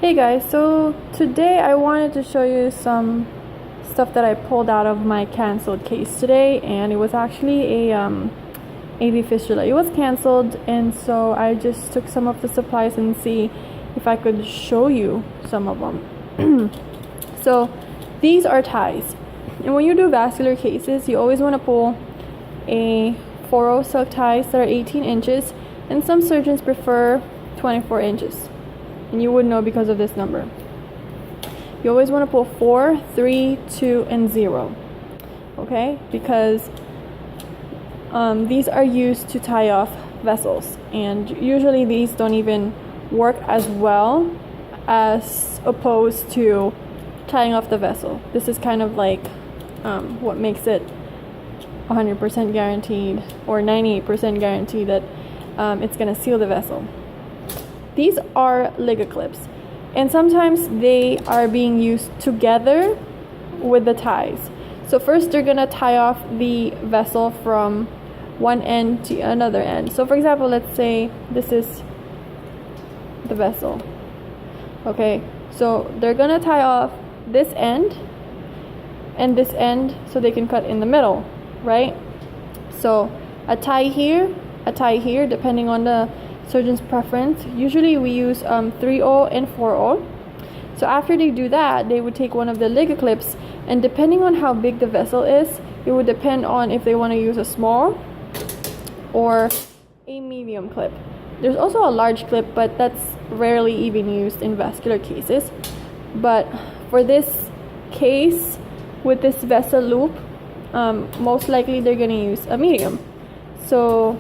Hey guys, so today I wanted to show you some stuff that I pulled out of my canceled case today, and it was actually a AV fistula. It was canceled, and so I just took some of the supplies and see if I could show you some of them. So these are ties, and when you do vascular cases, you always want to pull a Poros silk ties that are 18 inches, and some surgeons prefer 24 inches. And you would know because of this number. You always want to pull 4, 3, 2, and 0. Okay? Because these are used to tie off vessels. And usually these don't even work as well as opposed to tying off the vessel. This is kind of like what makes it 100% guaranteed or 98% guaranteed that it's going to seal the vessel. These are Liga clips, and sometimes they are being used together with the ties. So first they're gonna tie off the vessel from one end to another end. So for example, let's say this is the vessel. Okay, so they're gonna tie off this end and this end so they can cut in the middle, right? So a tie here, depending on the surgeon's preference. Usually we use 3/0 and 4/0. So after they do that, they would take one of the Liga clips, and depending on how big the vessel is, it would depend on if they want to use a small or a medium clip. There's also a large clip, but that's rarely even used in vascular cases. But for this case with this vessel loop, most likely they're going to use a medium. So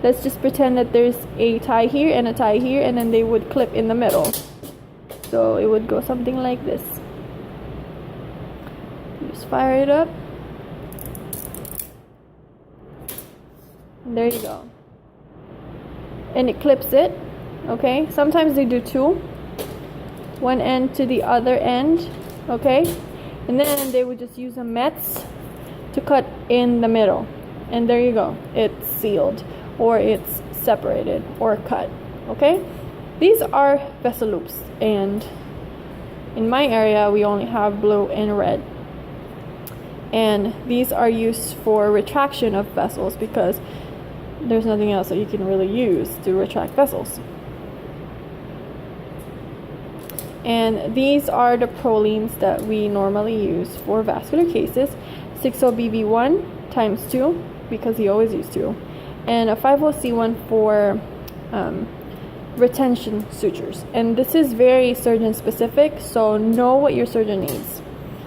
let's just pretend that there's a tie here and a tie here, and then they would clip in the middle. So it would go something like this. Just fire it up. And there you go. And it clips it. Okay. Sometimes they do two. One end to the other end. Okay. And then they would just use a Mets to cut in the middle. And there you go. It's sealed, or it's separated or cut. Okay, these are vessel loops, and in my area we only have blue and red, and these are used for retraction of vessels because there's nothing else that you can really use to retract vessels. And these are the prolines that we normally use for vascular cases. 6/0 BV1 times 2, because he always used 2, and a 5/0 C1 for retention sutures. And this is very surgeon specific, so know what your surgeon needs.